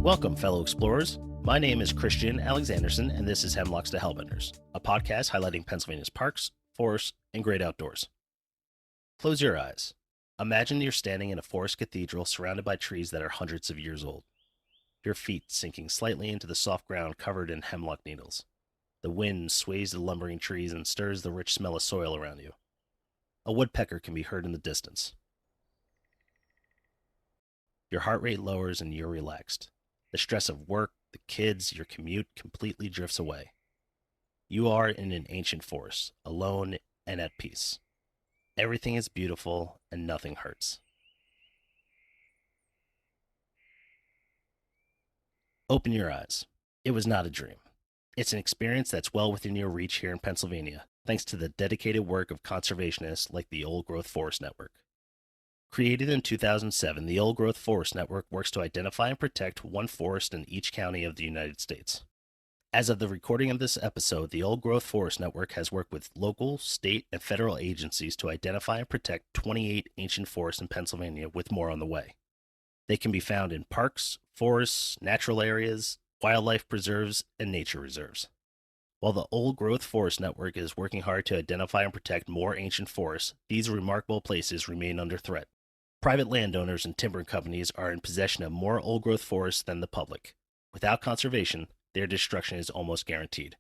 Welcome, fellow explorers. My name is Christian Alexanderson, and this is Hemlocks to Hellbenders, a podcast highlighting Pennsylvania's parks, forests, and great outdoors. Close your eyes. Imagine you're standing in a forest cathedral surrounded by trees that are hundreds of years old. Your feet sinking slightly into the soft ground covered in hemlock needles. The wind sways the lumbering trees and stirs the rich smell of soil around you. A woodpecker can be heard in the distance. Your heart rate lowers and you're relaxed. The stress of work, the kids, your commute completely drifts away. You are in an ancient forest, alone and at peace. Everything is beautiful and nothing hurts. Open your eyes. It was not a dream. It's an experience that's well within your reach here in Pennsylvania, thanks to the dedicated work of conservationists like the Old Growth Forest Network. Created in 2007, the Old Growth Forest Network works to identify and protect one forest in each county of the United States. As of the recording of this episode, the Old Growth Forest Network has worked with local, state, and federal agencies to identify and protect 28 ancient forests in Pennsylvania, with more on the way. They can be found in parks, forests, natural areas, wildlife preserves, and nature reserves. While the Old Growth Forest Network is working hard to identify and protect more ancient forests, these remarkable places remain under threat. Private landowners and timber companies are in possession of more old-growth forests than the public. Without conservation, their destruction is almost guaranteed.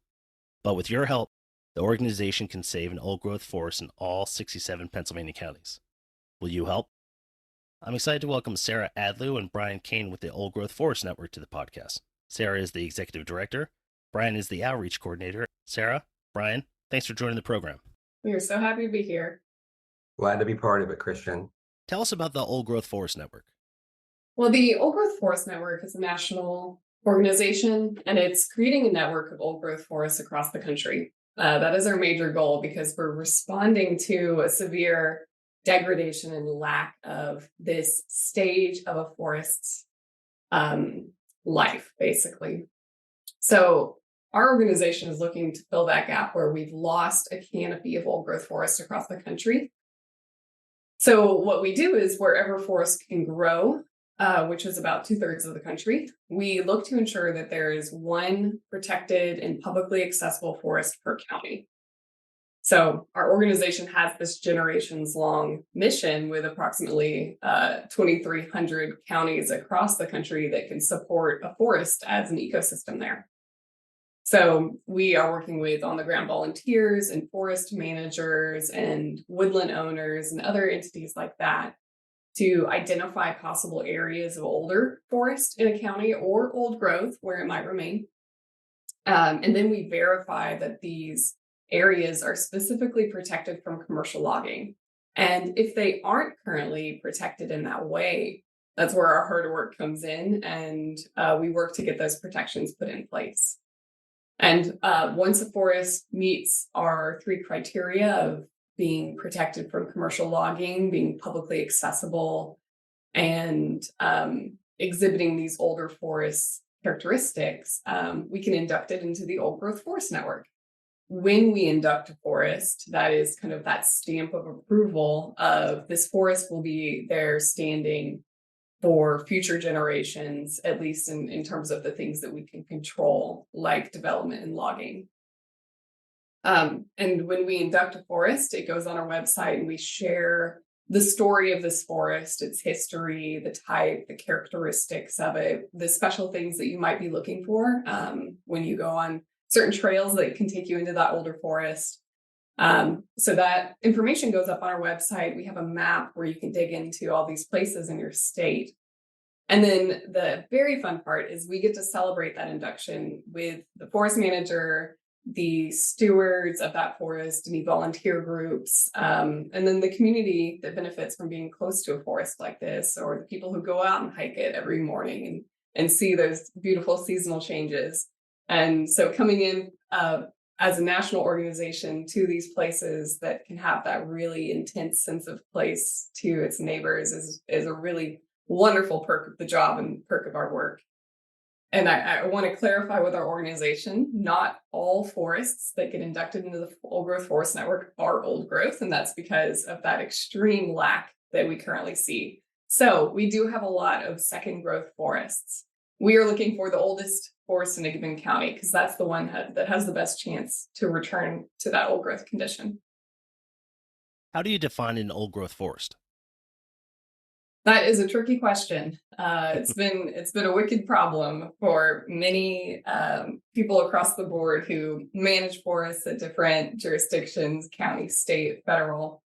But with your help, the organization can save an old-growth forest in all 67 Pennsylvania counties. Will you help? I'm excited to welcome Sarah Adlew and Brian Kane with the Old Growth Forest Network to the podcast. Sarah is the executive director. Brian is the outreach coordinator. Sarah, Brian, thanks for joining the program. We are so happy to be here. Glad to be part of it, Christian. Tell us about the Old Growth Forest Network. Well, the Old Growth Forest Network is a national organization, and it's creating a network of old growth forests across the country. That is our major goal because we're responding to a severe degradation and lack of this stage of a forest's life, basically. So our organization is looking to fill that gap where we've lost a canopy of old growth forests across the country. So what we do is wherever forests can grow, which is about 2/3 of the country, we look to ensure that there is one protected and publicly accessible forest per county. So our organization has this generations-long mission with approximately 2,300 counties across the country that can support a forest as an ecosystem there. So we are working with on-the-ground volunteers and forest managers and woodland owners and other entities like that to identify possible areas of older forest in a county or old growth where it might remain. And then we verify that these areas are specifically protected from commercial logging. And if they aren't currently protected in that way, that's where our hard work comes in, and we work to get those protections put in place. And once a forest meets our 3 criteria of being protected from commercial logging, being publicly accessible, and exhibiting these older forest characteristics, we can induct it into the Old Growth Forest Network. When we induct a forest, that is kind of that stamp of approval of this forest will be there standing for future generations, at least in terms of the things that we can control, like development and logging. And when we induct a forest, it goes on our website and we share the story of this forest, its history, the type, the characteristics of it, the special things that you might be looking for when you go on certain trails that can take you into that older forest. So that information goes up on our website. We have a map where you can dig into all these places in your state. And then the very fun part is we get to celebrate that induction with the forest manager, the stewards of that forest, any volunteer groups, and then the community that benefits from being close to a forest like this, or the people who go out and hike it every morning and see those beautiful seasonal changes. And so coming in as a national organization to these places that can have that really intense sense of place to its neighbors is a really wonderful perk of the job and perk of our work. And I want to clarify with our organization, not all forests that get inducted into the Old Growth Forest Network are old growth, and that's because of that extreme lack that we currently see. So we do have a lot of second growth forests. we are looking for the oldest forest in a given county because that's the one that has the best chance to return to that old growth condition. How do you define an old growth forest? That is a tricky question. It's been a wicked problem for many people across the board who manage forests at different jurisdictions, county, state, federal.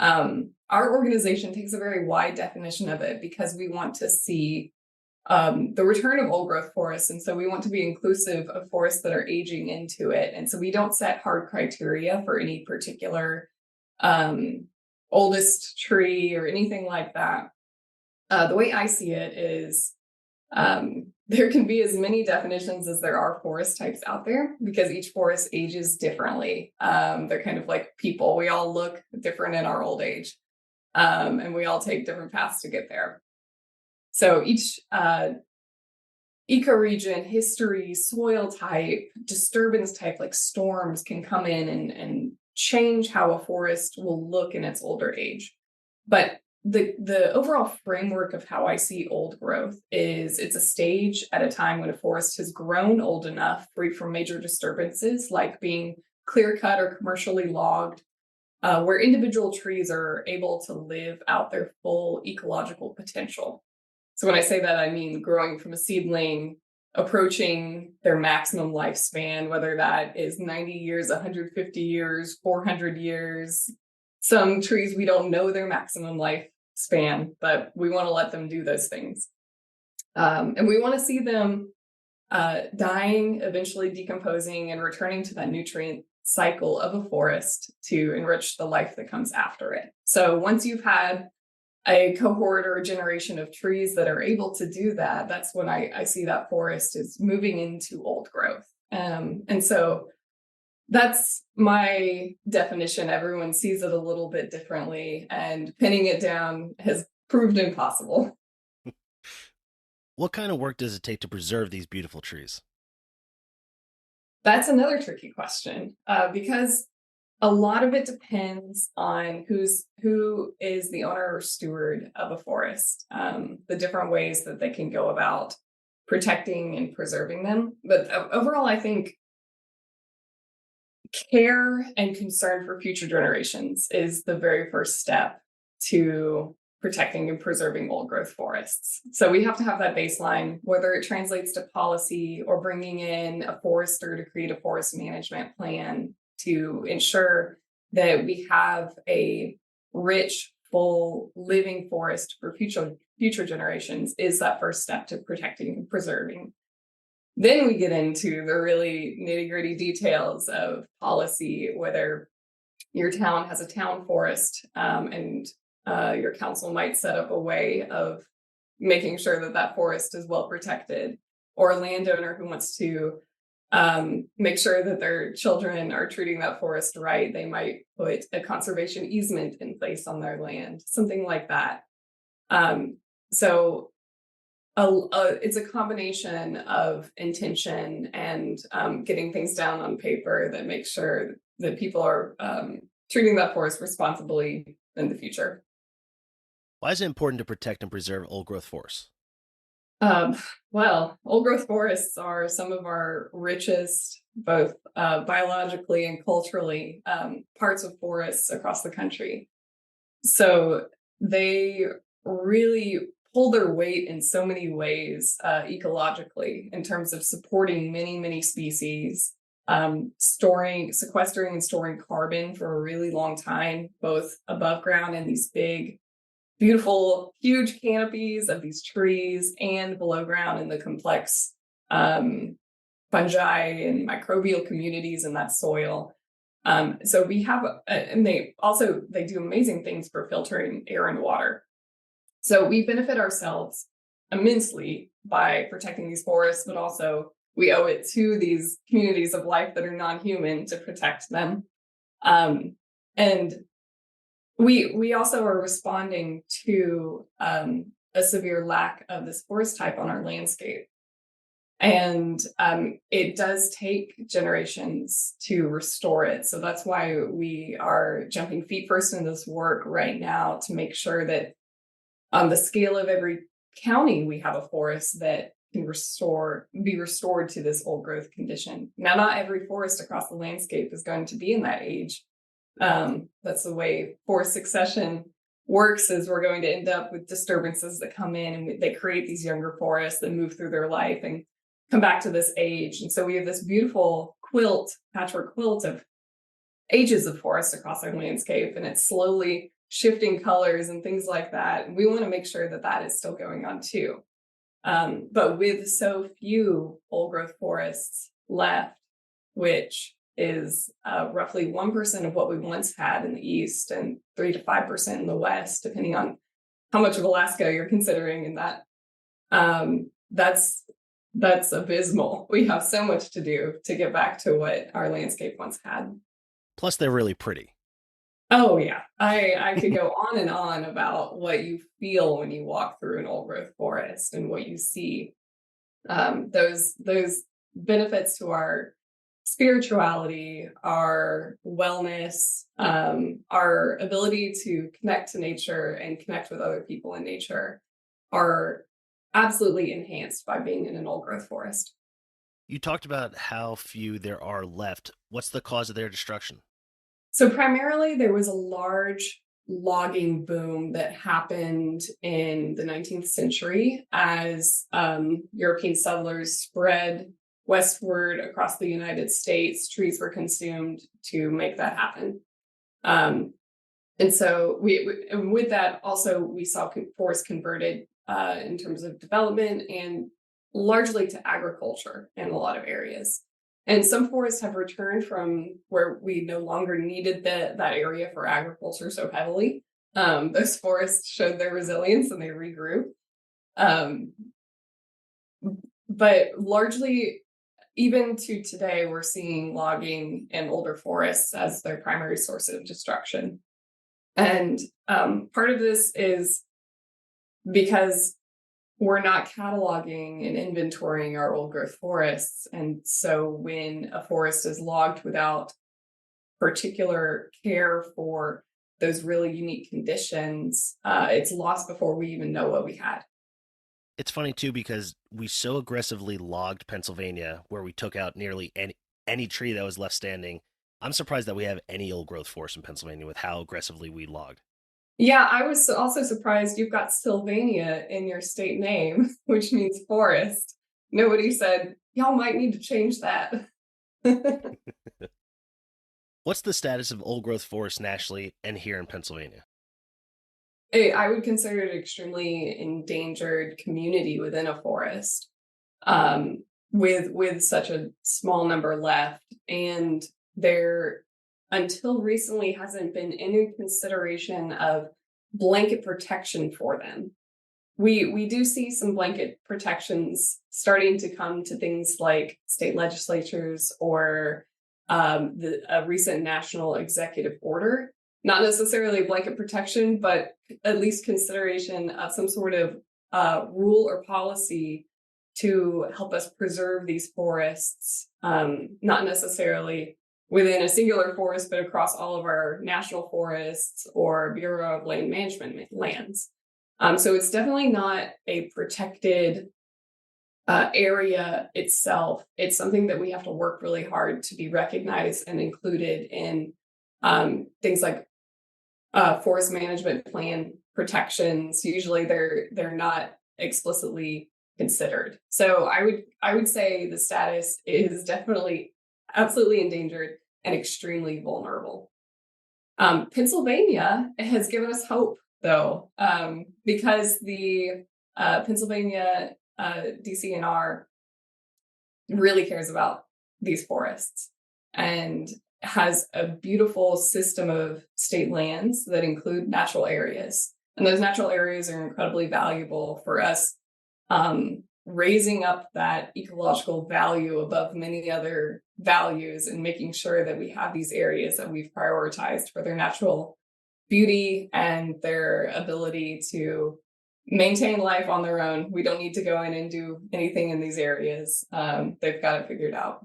Our organization takes a very wide definition of it because we want to see the return of old growth forests. And so we want to be inclusive of forests that are aging into it. And so we don't set hard criteria for any particular oldest tree or anything like that. The way I see it is there can be as many definitions as there are forest types out there because each forest ages differently. They're kind of like people. We all look different in our old age, and we all take different paths to get there. So each ecoregion, history, soil type, disturbance type, like storms, can come in and change how a forest will look in its older age. But the overall framework of how I see old growth is it's a stage at a time when a forest has grown old enough, free from major disturbances like being clear cut or commercially logged, where individual trees are able to live out their full ecological potential. So when I say that, I mean growing from a seedling, approaching their maximum lifespan, whether that is 90 years, 150 years, 400 years. Some trees, we don't know their maximum lifespan, but we want to let them do those things. And we want to see them dying, eventually decomposing, and returning to that nutrient cycle of a forest to enrich the life that comes after it. So once you've had a cohort or a generation of trees that are able to do that, that's when I see that forest is moving into old growth. And so that's my definition. Everyone sees it a little bit differently, and pinning it down has proved impossible. What kind of work does it take to preserve these beautiful trees? That's another tricky question because a lot of it depends on who is the owner or steward of a forest, the different ways that they can go about protecting and preserving them. But overall, I think care and concern for future generations is the very first step to protecting and preserving old growth forests. So we have to have that baseline, whether it translates to policy or bringing in a forester to create a forest management plan to ensure that we have a rich, full, living forest for future generations is that first step to protecting and preserving. Then we get into the really nitty-gritty details of policy, whether your town has a town forest and your council might set up a way of making sure that that forest is well protected, or a landowner who wants to make sure that their children are treating that forest right. They might put a conservation easement in place on their land, something like that. So it's a combination of intention and getting things down on paper that makes sure that people are treating that forest responsibly in the future. Why is it important to protect and preserve old growth forests? Well, old growth forests are some of our richest, both biologically and culturally, parts of forests across the country. So they really pull their weight in so many ways ecologically in terms of supporting many, many species, sequestering and storing carbon for a really long time, both above ground in these big, beautiful, huge canopies of these trees and below ground in the complex fungi and microbial communities in that soil. So we have, and they do amazing things for filtering air and water. So we benefit ourselves immensely by protecting these forests, but also we owe it to these communities of life that are non-human to protect them. And we also are responding to a severe lack of this forest type on our landscape. And it does take generations to restore it. So that's why we are jumping feet first in this work right now to make sure that on the scale of every county, we have a forest that can be restored to this old growth condition. Now, not every forest across the landscape is going to be in that age. That's the way forest succession works, is we're going to end up with disturbances that come in and they create these younger forests that move through their life and come back to this age. And so we have this beautiful patchwork quilt of ages of forest across our landscape, and it's slowly shifting colors and things like that. And we want to make sure that that is still going on too. But with so few old growth forests left, which is roughly 1% of what we once had in the East and 3 to 5% in the West, depending on how much of Alaska you're considering. And that's abysmal. We have so much to do to get back to what our landscape once had. Plus, they're really pretty. Oh, yeah. I could go on and on about what you feel when you walk through an old growth forest and what you see. Those benefits to our spirituality, our wellness, our ability to connect to nature and connect with other people in nature are absolutely enhanced by being in an old growth forest. You talked about how few there are left. What's the cause of their destruction? So primarily there was a large logging boom that happened in the 19th century as European settlers spread westward across the United States. Trees were consumed to make that happen. And so and with that also we saw forests converted in terms of development and largely to agriculture in a lot of areas. And some forests have returned from where we no longer needed that area for agriculture so heavily. Those forests showed their resilience and they regrew. But largely, even to today, we're seeing logging and older forests as their primary source of destruction. And part of this is because we're not cataloging and inventorying our old growth forests. And so when a forest is logged without particular care for those really unique conditions, it's lost before we even know what we had. It's funny too, because we so aggressively logged Pennsylvania, where we took out nearly any tree that was left standing. I'm surprised that we have any old growth forest in Pennsylvania with how aggressively we logged. Yeah, I was also surprised you've got Sylvania in your state name, which means forest. Nobody said, y'all might need to change that. What's the status of old growth forests nationally and here in Pennsylvania? I would consider it an extremely endangered community within a forest, with such a small number left. And there, until recently, hasn't been any consideration of blanket protection for them. We do see some blanket protections starting to come to things like state legislatures or a recent national executive order. Not necessarily blanket protection, but at least consideration of some sort of rule or policy to help us preserve these forests, not necessarily within a singular forest, but across all of our national forests or Bureau of Land Management lands. So it's definitely not a protected area itself. It's something that we have to work really hard to be recognized and included in things like forest management plan protections. Usually they're not explicitly considered. So I would say the status is definitely absolutely endangered and extremely vulnerable. Pennsylvania has given us hope, though, because the Pennsylvania DCNR really cares about these forests and has a beautiful system of state lands that include natural areas. And those natural areas are incredibly valuable for us, raising up that ecological value above many other values and making sure that we have these areas that we've prioritized for their natural beauty and their ability to maintain life on their own. We don't need to go in and do anything in these areas. They've got it figured out.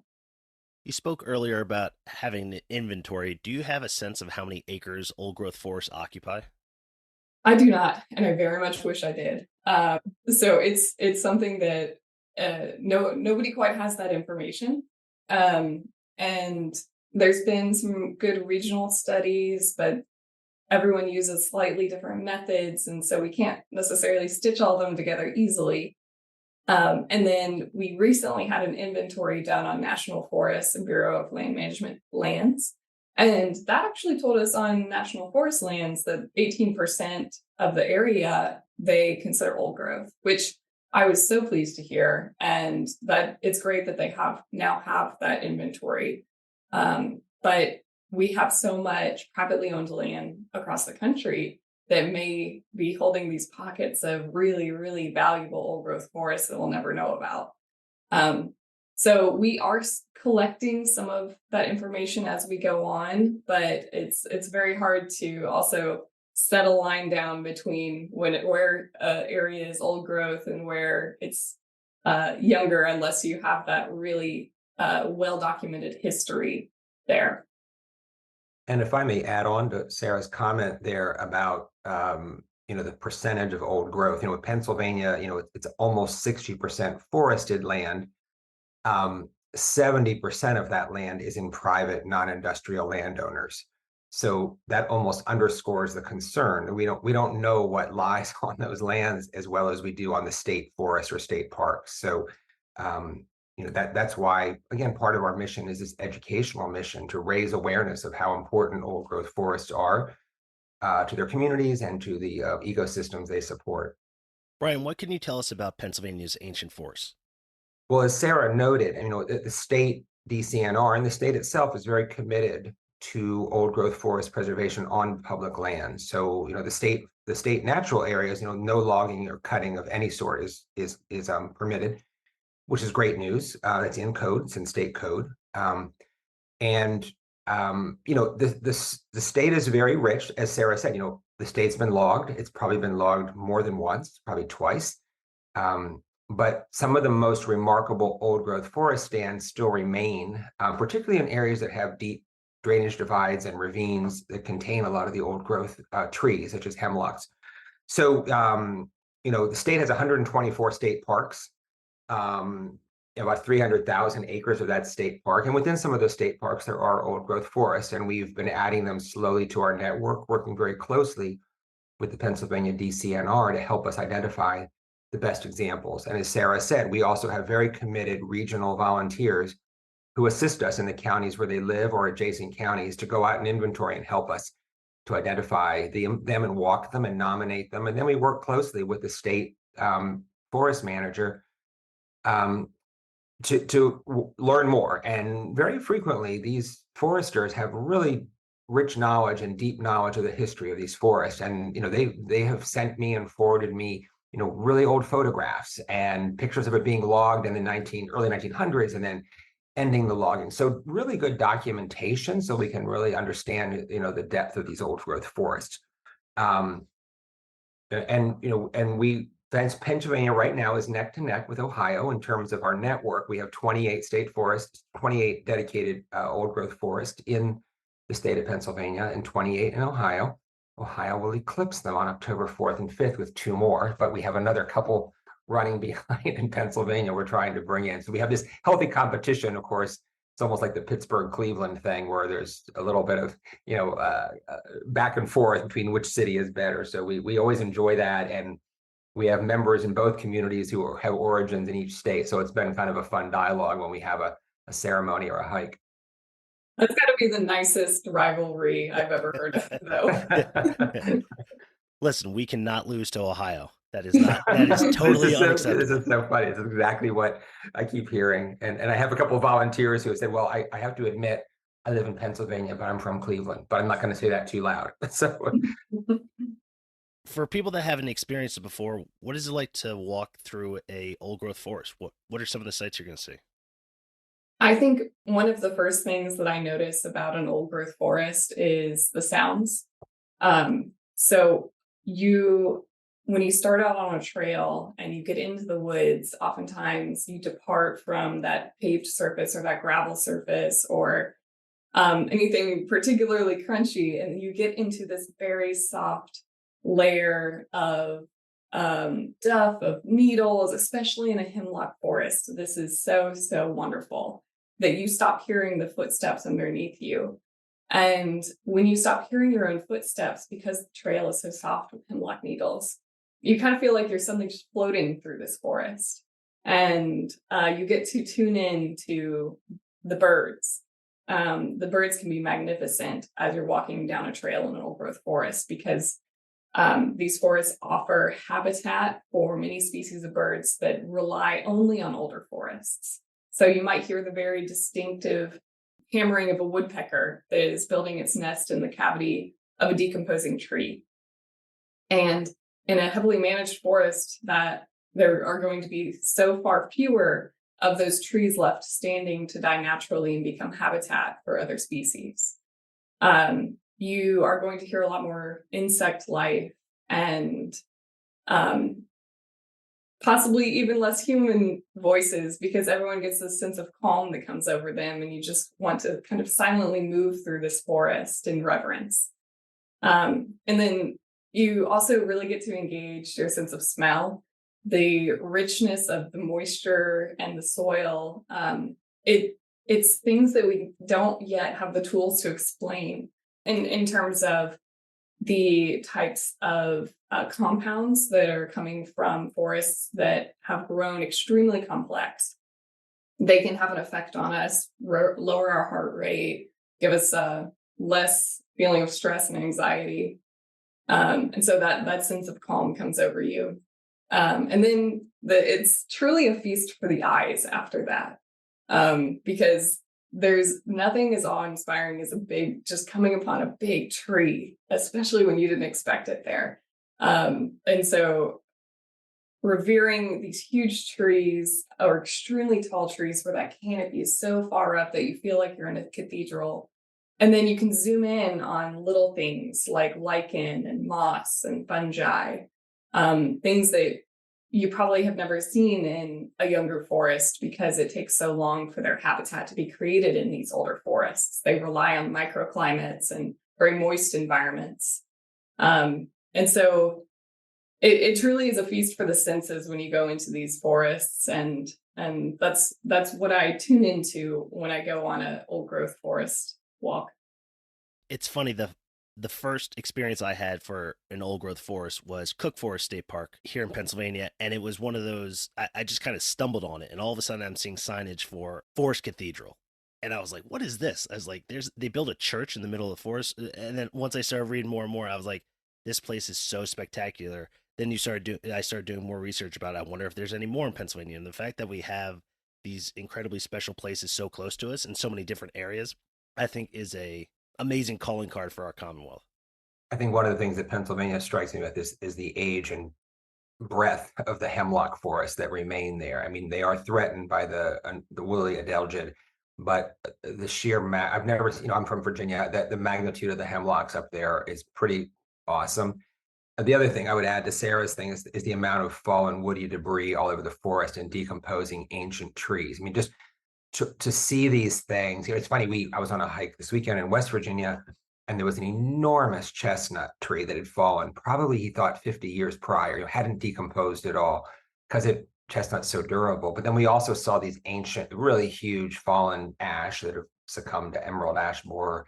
You spoke earlier about having an inventory. Do you have a sense of how many acres old growth forests occupy? I do not, and I very much wish I did. So it's something that nobody quite has that information. And there's been some good regional studies, but everyone uses slightly different methods, and so we can't necessarily stitch all of them together easily. And then we recently had an inventory done on National Forests and Bureau of Land Management lands. And that actually told us on National Forest lands that 18% of the area they consider old growth, which I was so pleased to hear. And that it's great that they now have that inventory. But we have so much privately owned land across the country that may be holding these pockets of really, really valuable old growth forests that we'll never know about. So we are collecting some of that information as we go on, but it's very hard to also set a line down between where area is old growth and where it's younger, unless you have that really well documented history there. And if I may add on to Sarah's comment there about the percentage of old growth, with Pennsylvania, it's almost 60% forested land. 70% of that land is in private, non-industrial landowners. So that almost underscores the concern. We don't know what lies on those lands as well as we do on the state forest or state parks. So that's why, again, part of our mission is this educational mission to raise awareness of how important old growth forests are to their communities and to the ecosystems they support. Brian, what can you tell us about Pennsylvania's ancient forests? Well, as Sarah noted, the state DCNR and the state itself is very committed to old growth forest preservation on public land. So, the state natural areas, no logging or cutting of any sort is permitted, which is great news. That's in code, it's in state code. The state is very rich, as Sarah said. The state's been logged. It's probably been logged more than once, probably twice. But some of the most remarkable old growth forest stands still remain, particularly in areas that have deep drainage divides and ravines that contain a lot of the old growth trees, such as hemlocks. So, the state has 124 state parks, about 300,000 acres of that state park. And within some of those state parks, there are old growth forests, and we've been adding them slowly to our network, working very closely with the Pennsylvania DCNR to help us identify the best examples. And as Sarah said, we also have very committed regional volunteers who assist us in the counties where they live or adjacent counties to go out and inventory and help us to identify them and walk them and nominate them. And then we work closely with the state forest manager to learn more. And very frequently, these foresters have really rich knowledge and deep knowledge of the history of these forests. And, they have sent me and forwarded me really old photographs and pictures of it being logged in the early 1900s and then ending the logging. So really good documentation so we can really understand, the depth of these old growth forests. Pennsylvania right now is neck to neck with Ohio in terms of our network. We have 28 state forests, 28 dedicated old growth forests in the state of Pennsylvania and 28 in Ohio. Ohio will eclipse them on October 4th and 5th with 2 more, but we have another couple running behind in Pennsylvania we're trying to bring in. So we have this healthy competition. Of course, it's almost like the Pittsburgh-Cleveland thing where there's a little bit of, back and forth between which city is better. So we always enjoy that. And we have members in both communities who have origins in each state. So it's been kind of a fun dialogue when we have a ceremony or a hike. That's got to be the nicest rivalry I've ever heard of, though. Listen, we cannot lose to Ohio. That is totally unacceptable. This is so funny. It's exactly what I keep hearing. And I have a couple of volunteers who have said, well, I have to admit, I live in Pennsylvania, but I'm from Cleveland, but I'm not going to say that too loud. So for people that haven't experienced it before, what is it like to walk through a old growth forest? What are some of the sights you're going to see? I think one of the first things that I notice about an old growth forest is the sounds. So when you start out on a trail and you get into the woods, oftentimes you depart from that paved surface or that gravel surface or anything particularly crunchy, and you get into this very soft layer of duff of needles, especially in a hemlock forest. This is so, so wonderful that you stop hearing the footsteps underneath you. And when you stop hearing your own footsteps, because the trail is so soft with hemlock needles, you kind of feel like there's something just floating through this forest. And you get to tune in to the birds. The birds can be magnificent as you're walking down a trail in an old growth forest, because these forests offer habitat for many species of birds that rely only on older forests. So you might hear the very distinctive hammering of a woodpecker that is building its nest in the cavity of a decomposing tree. And in a heavily managed forest, that there are going to be so far fewer of those trees left standing to die naturally and become habitat for other species. You are going to hear a lot more insect life and possibly even less human voices, because everyone gets this sense of calm that comes over them, and you just want to kind of silently move through this forest in reverence. And then you also really get to engage your sense of smell, the richness of the moisture and the soil. It's things that we don't yet have the tools to explain in terms of the types of compounds that are coming from forests that have grown extremely complex. They can have an effect on us, lower our heart rate, give us a less feeling of stress and anxiety. And so that sense of calm comes over you. And then it's truly a feast for the eyes after that, because there's nothing as awe-inspiring as just coming upon a big tree, especially when you didn't expect it there. And so revering these huge trees, or extremely tall trees where that canopy is so far up that you feel like you're in a cathedral. And then you can zoom in on little things like lichen and moss and fungi, things that you probably have never seen in a younger forest, because it takes so long for their habitat to be created in these older forests. They rely on microclimates and very moist environments. And so it truly is a feast for the senses when you go into these forests. And that's what I tune into when I go on an old growth forest walk. It's funny, the first experience I had for an old growth forest was Cook Forest State Park here in Pennsylvania. And it was one of those, I just kind of stumbled on it. And all of a sudden I'm seeing signage for Forest Cathedral. And I was like, what is this? I was like, they built a church in the middle of the forest. And then once I started reading more and more, I was like, this place is so spectacular. Then I started doing more research about it. I wonder if there's any more in Pennsylvania. And the fact that we have these incredibly special places so close to us in so many different areas, I think is a amazing calling card for our Commonwealth. I think one of the things that Pennsylvania strikes me with is the age and breadth of the hemlock forests that remain there. I mean, they are threatened by the woolly adelgid, but the sheer I've never, I'm from Virginia, that the magnitude of the hemlocks up there is pretty awesome. The other thing I would add to Sarah's thing is the amount of fallen woody debris all over the forest and decomposing ancient trees. I mean, just to see these things, it's funny. I was on a hike this weekend in West Virginia, and there was an enormous chestnut tree that had fallen. Probably he thought 50 years prior, hadn't decomposed at all, because chestnut's so durable. But then we also saw these ancient, really huge fallen ash that have succumbed to emerald ash borer.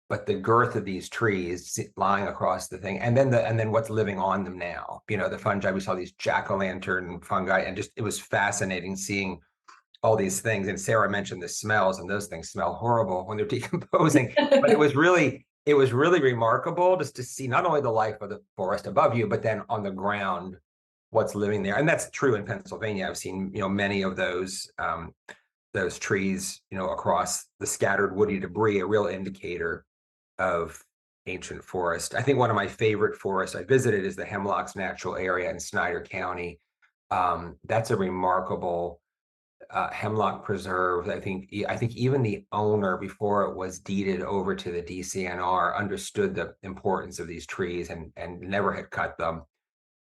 But the girth of these trees lying across the thing, and then what's living on them now, the fungi, we saw these jack-o'-lantern fungi, and just, it was fascinating seeing all these things. And Sarah mentioned the smells, and those things smell horrible when they're decomposing. But it was really remarkable just to see not only the life of the forest above you, but then on the ground, what's living there. And that's true in Pennsylvania. I've seen, many of those trees, across the scattered woody debris, a real indicator of ancient forest. I think one of my favorite forests I visited is the Hemlocks Natural Area in Snyder County. That's a remarkable hemlock preserve. I think even the owner, before it was deeded over to the DCNR, understood the importance of these trees and never had cut them.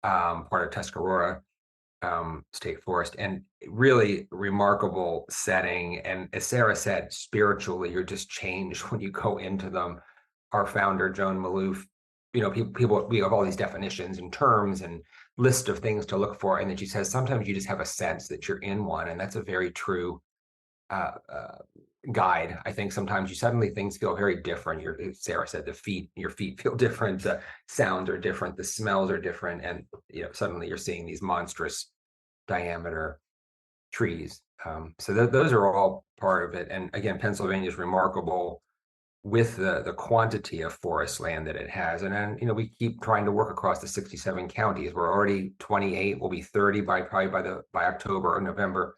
Part of Tuscarora State Forest, and really remarkable setting. And as Sarah said, spiritually, you're just changed when you go into them. Our founder, Joan Maloof, people, we have all these definitions and terms, and list of things to look for. And then she says, sometimes you just have a sense that you're in one. And that's a very true guide. I think sometimes you suddenly things feel very different. Sarah said your feet feel different. The sounds are different. The smells are different. And, suddenly you're seeing these monstrous diameter trees. So those are all part of it. And again, Pennsylvania is remarkable with the quantity of forest land that it has. And then, we keep trying to work across the 67 counties. We're already 28, we'll be 30 by October or November,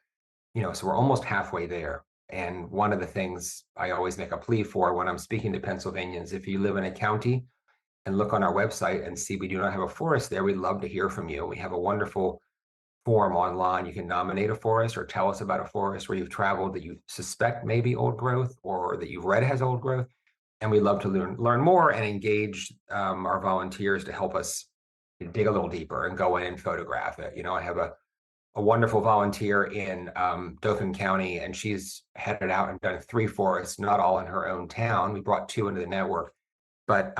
so we're almost halfway there. And one of the things I always make a plea for when I'm speaking to Pennsylvanians, if you live in a county and look on our website and see we do not have a forest there, we'd love to hear from you. We have a wonderful form online. You can nominate a forest or tell us about a forest where you've traveled that you suspect may be old growth or that you've read has old growth. And we'd love to learn more and engage our volunteers to help us dig a little deeper and go in and photograph it. I have a wonderful volunteer in Dauphin County, and she's headed out and done 3 forests, not all in her own town. We brought 2 into the network. But,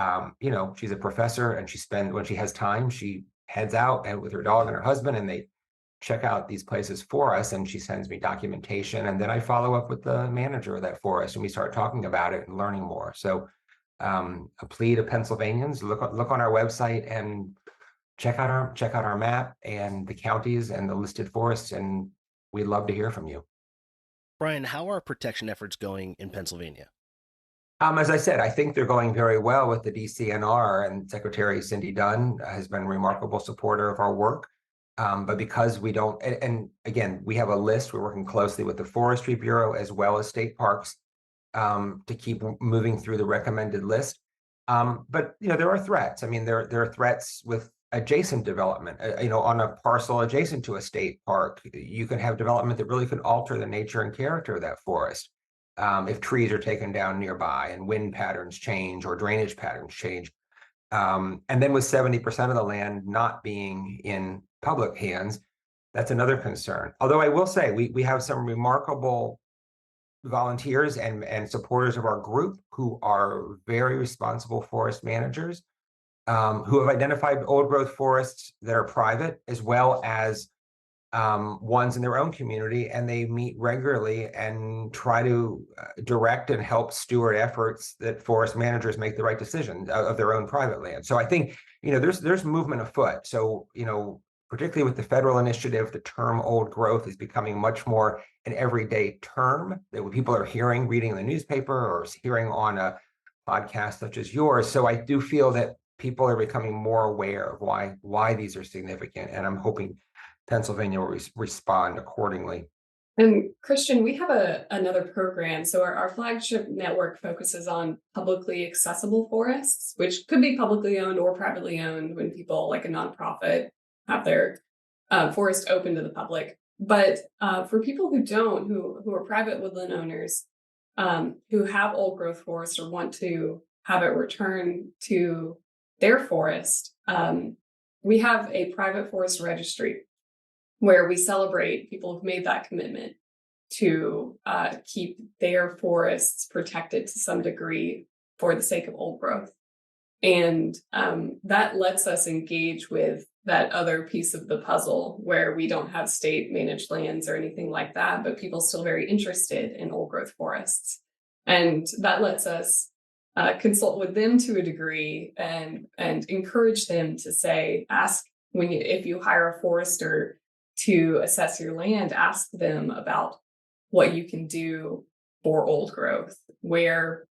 she's a professor, and when she has time, she heads out and with her dog and her husband, and they check out these places for us, and she sends me documentation, and then I follow up with the manager of that forest and we start talking about it and learning more. So a plea to Pennsylvanians, look on our website and check out our map and the counties and the listed forests, and we'd love to hear from you. Brian, how are protection efforts going in Pennsylvania? As I said, I think they're going very well with the DCNR, and Secretary Cindy Dunn has been a remarkable supporter of our work. But because we don't, and again, we have a list, we're working closely with the Forestry Bureau as well as state parks to keep moving through the recommended list. But, there are threats. I mean, there are threats with adjacent development, on a parcel adjacent to a state park. You can have development that really can alter the nature and character of that forest. If trees are taken down nearby and wind patterns change or drainage patterns change. And then with 70% of the land not being in public hands, that's another concern. Although I will say we have some remarkable volunteers and supporters of our group who are very responsible forest managers who have identified old growth forests that are private as well as ones in their own community, and they meet regularly and try to direct and help steward efforts that forest managers make the right decision of their own private land. So I think, there's movement afoot. So, particularly with the federal initiative, the term old growth is becoming much more an everyday term that people are hearing, reading in the newspaper or hearing on a podcast such as yours. So I do feel that people are becoming more aware of why these are significant, and I'm hoping Pennsylvania will respond accordingly. And Christian, we have another program. So our flagship network focuses on publicly accessible forests, which could be publicly owned or privately owned when people like a nonprofit have their forest open to the public. But for people who are private woodland owners who have old growth forests or want to have it return to their forest, we have a private forest registry where we celebrate people who've made that commitment to keep their forests protected to some degree for the sake of old growth. And that lets us engage with that other piece of the puzzle where we don't have state managed lands or anything like that, but people still very interested in old growth forests. And that lets us consult with them to a degree and encourage them to say, if you hire a forester to assess your land, ask them about what you can do for old growth, where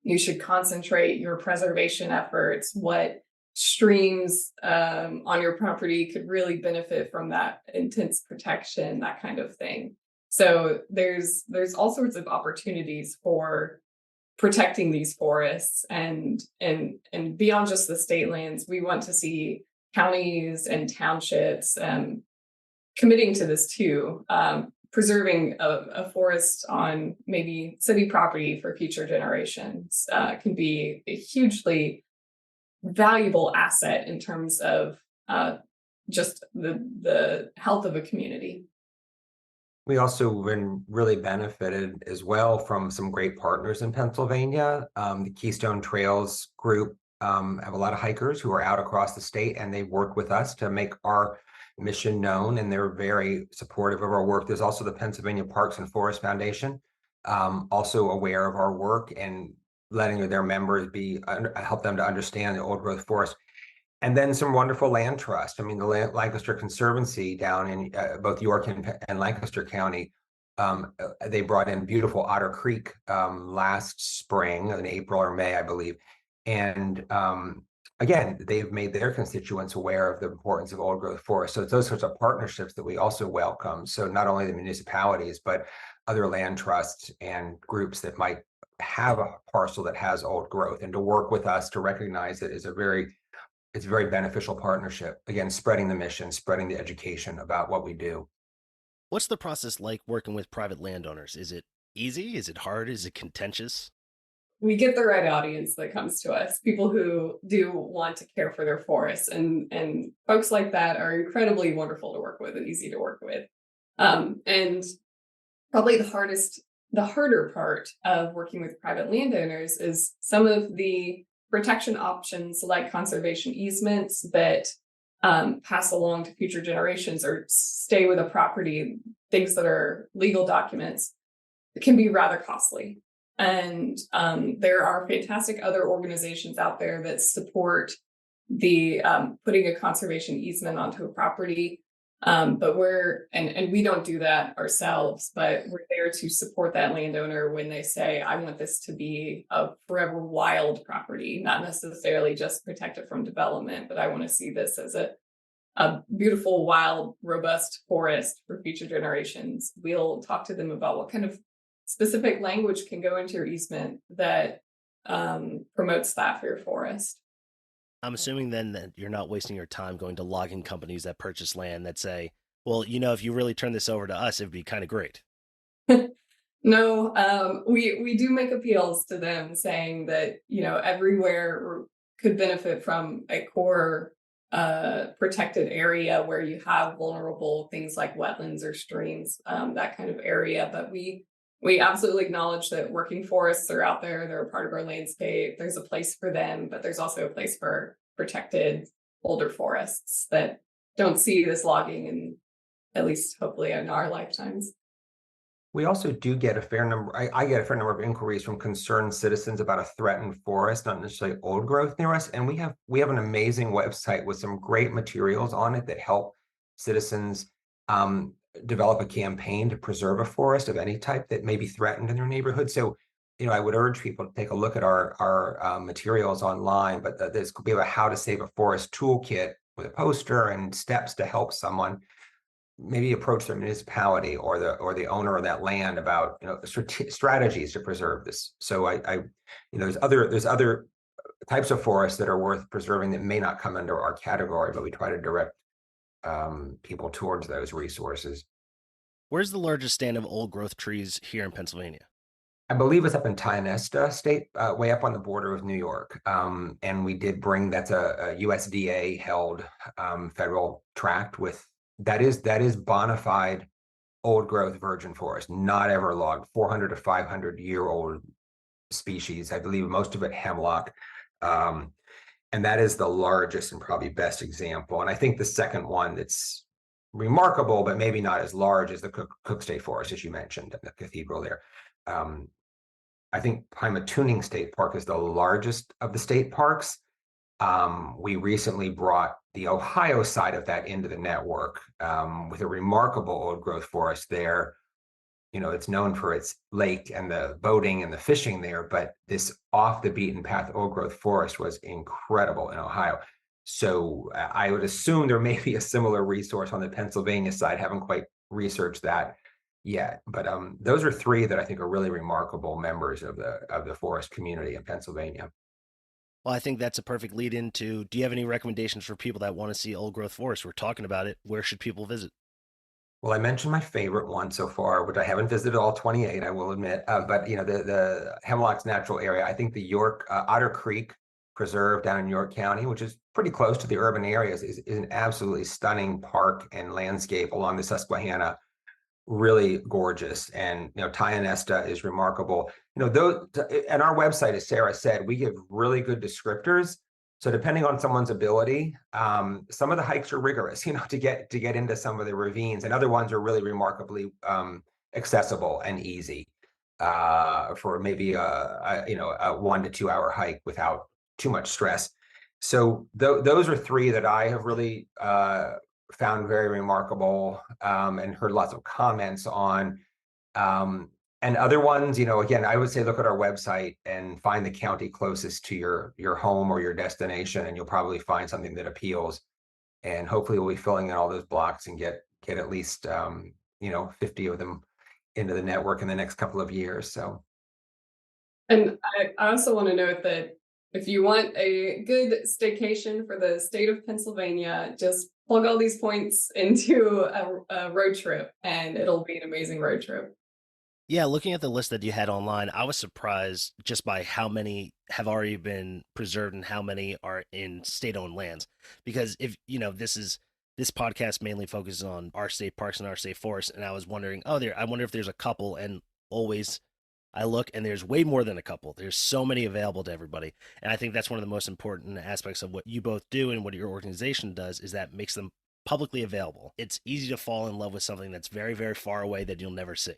you should concentrate your preservation efforts, what streams on your property could really benefit from that intense protection, that kind of thing. So there's all sorts of opportunities for protecting these forests, and beyond just the state lands, we want to see counties and townships committing to this too. Preserving a forest on maybe city property for future generations can be a hugely valuable asset in terms of just the health of a community. We also been really benefited as well from some great partners in Pennsylvania. The Keystone Trails group have a lot of hikers who are out across the state, and they work with us to make our mission known, and they're very supportive of our work. There's also the Pennsylvania Parks and Forest Foundation, also aware of our work and letting their members help them to understand the old growth forest. And then some wonderful land trust. I mean, the Lancaster Conservancy down in both York and Lancaster County, they brought in beautiful Otter Creek last spring in April or May, I believe. And again, they've made their constituents aware of the importance of old growth forests. So it's those sorts of partnerships that we also welcome. So not only the municipalities, but other land trusts and groups that might have a parcel that has old growth, and to work with us to recognize it is it's a very beneficial partnership. Again, spreading the mission, spreading the education about what we do. What's the process like working with private landowners? Is it easy? Is it hard? Is it contentious? We get the right audience that comes to us, people who do want to care for their forests, and folks like that are incredibly wonderful to work with and easy to work with. And probably the harder part of working with private landowners is some of the protection options like conservation easements that pass along to future generations or stay with a property, things that are legal documents, can be rather costly. And there are fantastic other organizations out there that support the putting a conservation easement onto a property. But we don't do that ourselves, but we're there to support that landowner when they say, I want this to be a forever wild property, not necessarily just protect it from development, but I want to see this as a beautiful, wild, robust forest for future generations. We'll talk to them about what kind of specific language can go into your easement that promotes that for your forest. I'm assuming then that you're not wasting your time going to logging companies that purchase land that say, well, if you really turn this over to us, it'd be kind of great. No, we do make appeals to them saying that, everywhere could benefit from a core protected area where you have vulnerable things like wetlands or streams, that kind of area. But we absolutely acknowledge that working forests are out there. They're a part of our landscape. There's a place for them, but there's also a place for protected older forests that don't see this logging, and at least hopefully in our lifetimes. We also do get a fair number. I get a fair number of inquiries from concerned citizens about a threatened forest, not necessarily old growth near us. And we have an amazing website with some great materials on it that help citizens develop a campaign to preserve a forest of any type that may be threatened in their neighborhood. So, I would urge people to take a look at our materials online. But this could be a how to save a forest toolkit with a poster and steps to help someone maybe approach their municipality or the owner of that land about strategies to preserve this. So there's other types of forests that are worth preserving that may not come under our category, but we try to direct people towards those resources. Where's the largest stand of old growth trees here in Pennsylvania? I believe it's up in Tionesta State, way up on the border of New York. And we did bring, that's a USDA held federal tract with, that is bona fide old growth virgin forest, not ever logged, 400 to 500 year old species. I believe most of it hemlock. And that is the largest and probably best example. And I think the second one that's remarkable, but maybe not as large, is the Cook State Forest, as you mentioned, the cathedral there. I think Pymatuning State Park is the largest of the state parks. We recently brought the Ohio side of that into the network with a remarkable old growth forest there. It's known for its lake and the boating and the fishing there, but this off the beaten path old growth forest was incredible in Ohio. So I would assume there may be a similar resource on the Pennsylvania side. Haven't quite researched that yet, but those are three that I think are really remarkable members of the forest community in Pennsylvania. Well, I think that's a perfect lead into, do you have any recommendations for people that want to see old growth forest? We're talking about it. Where should people visit? Well, I mentioned my favorite one so far, which I haven't visited all 28, I will admit. But the Hemlock's natural area, I think the York Otter Creek Preserve down in York County, which is pretty close to the urban areas, is an absolutely stunning park and landscape along the Susquehanna. Really gorgeous. And Tionesta is remarkable. And our website, as Sarah said, we give really good descriptors, So depending on someone's ability, some of the hikes are rigorous, to get into some of the ravines, and other ones are really remarkably accessible and easy for maybe a 1 to 2 hour hike without too much stress. So those are three that I have really found very remarkable and heard lots of comments on. And other ones, again, I would say look at our website and find the county closest to your home or your destination, and you'll probably find something that appeals. And hopefully we'll be filling in all those blocks and get at least 50 of them into the network in the next couple of years. So, And I also want to note that if you want a good staycation for the state of Pennsylvania, just plug all these points into a road trip, and it'll be an amazing road trip. Yeah, looking at the list that you had online, I was surprised just by how many have already been preserved and how many are in state-owned lands. Because if this podcast mainly focuses on our state parks and our state forests, and I was wondering, I wonder if there's a couple, and always I look and there's way more than a couple. There's so many available to everybody. And I think that's one of the most important aspects of what you both do and what your organization does is that makes them publicly available. It's easy to fall in love with something that's very, very far away that you'll never see.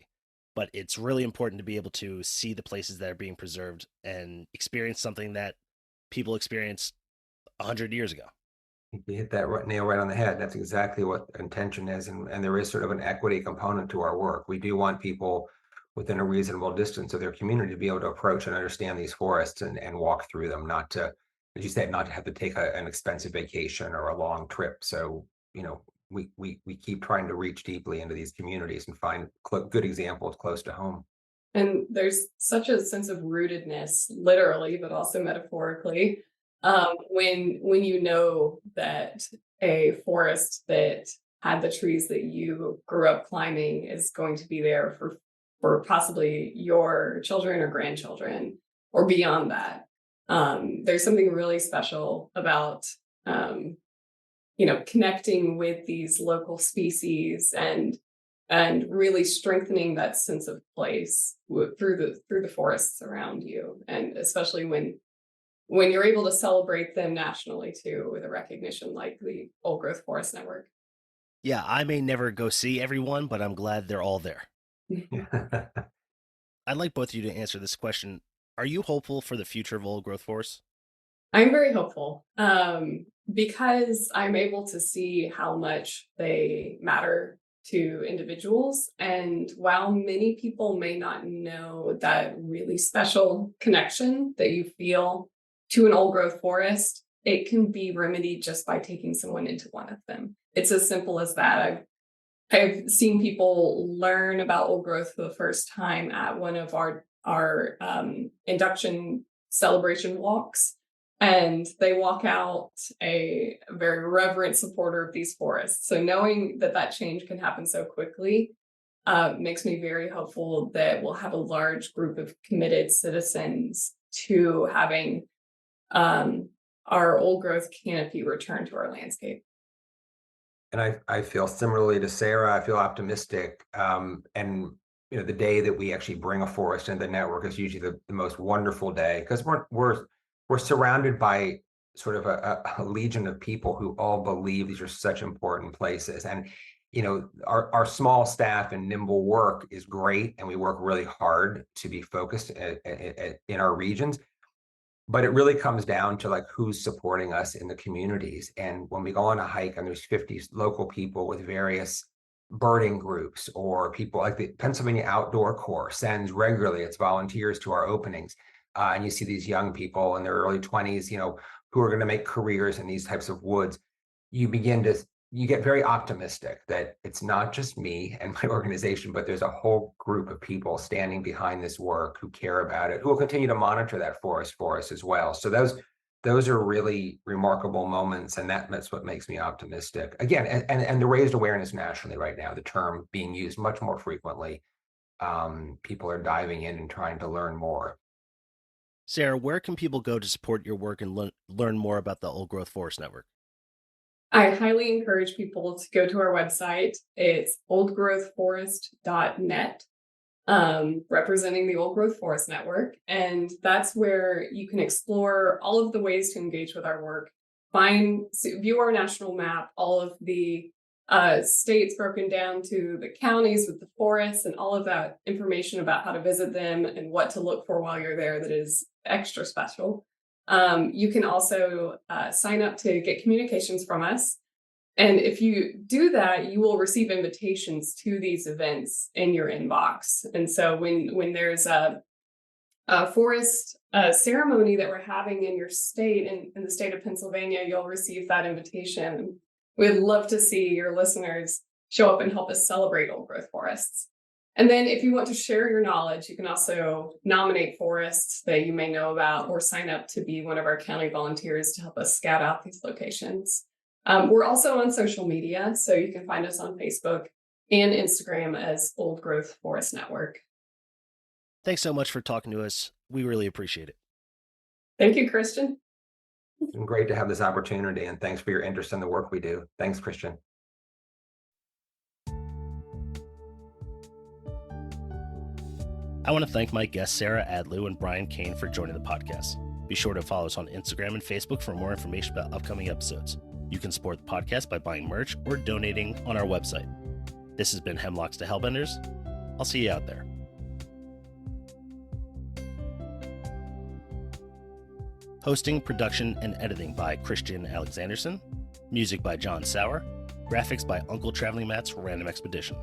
But it's really important to be able to see the places that are being preserved and experience something that people experienced 100 years ago. You hit that nail right on the head. That's exactly what intention is. And there is sort of an equity component to our work. We do want people within a reasonable distance of their community to be able to approach and understand these forests and walk through them, not to, as you said, not to have to take an expensive vacation or a long trip. So, we keep trying to reach deeply into these communities and find good examples close to home. And there's such a sense of rootedness, literally, but also metaphorically, when you know that a forest that had the trees that you grew up climbing is going to be there for possibly your children or grandchildren or beyond that. There's something really special about connecting with these local species and really strengthening that sense of place through the forests around you, and especially when you're able to celebrate them nationally too with a recognition like the Old Growth Forest Network. Yeah, I may never go see everyone, but I'm glad they're all there. I'd like both of you to answer this question. Are you hopeful for the future of old growth forests? I'm very hopeful because I'm able to see how much they matter to individuals. And while many people may not know that really special connection that you feel to an old growth forest, it can be remedied just by taking someone into one of them. It's as simple as that. I've seen people learn about old growth for the first time at one of our induction celebration walks. And they walk out a very reverent supporter of these forests. So knowing that change can happen so quickly makes me very hopeful that we'll have a large group of committed citizens to having our old growth canopy return to our landscape. And I feel similarly to Sarah. I feel optimistic. And the day that we actually bring a forest into the network is usually the most wonderful day, because we're surrounded by sort of a legion of people who all believe these are such important places. And our small staff and nimble work is great, and we work really hard to be focused in our regions. But it really comes down to like who's supporting us in the communities. And when we go on a hike and there's 50 local people with various birding groups, or people like the Pennsylvania Outdoor Corps sends regularly its volunteers to our openings. And you see these young people in their early 20s, who are going to make careers in these types of woods. You get very optimistic that it's not just me and my organization, but there's a whole group of people standing behind this work who care about it, who will continue to monitor that forest for us as well. So those are really remarkable moments, and that's what makes me optimistic. Again, and the raised awareness nationally right now, the term being used much more frequently. People are diving in and trying to learn more. Sarah, where can people go to support your work and learn more about the Old Growth Forest Network? I highly encourage people to go to our website. It's oldgrowthforest.net. representing the Old Growth Forest Network. And that's where you can explore all of the ways to engage with our work, view our national map, all of the states broken down to the counties with the forests, and all of that information about how to visit them and what to look for while you're there that is extra special. You can also sign up to get communications from us. And if you do that, you will receive invitations to these events in your inbox. And so when there's a forest ceremony that we're having in your state, in the state of Pennsylvania, you'll receive that invitation. We'd love to see your listeners show up and help us celebrate old growth forests. And then if you want to share your knowledge, you can also nominate forests that you may know about or sign up to be one of our county volunteers to help us scout out these locations. We're also on social media, so you can find us on Facebook and Instagram as Old Growth Forest Network. Thanks so much for talking to us. We really appreciate it. Thank you, Christian. It's been great to have this opportunity, and thanks for your interest in the work we do. Thanks, Christian. I want to thank my guests Sarah Adlew and Brian Kane for joining the podcast. Be sure to follow us on Instagram and Facebook for more information about upcoming episodes. You can support the podcast by buying merch or donating on our website. This has been Hemlocks to Hellbenders. I'll see you out there. Hosting, production, and editing by Christian Alexanderson. Music by John Sauer. Graphics by Uncle Traveling Matt's Random Expedition.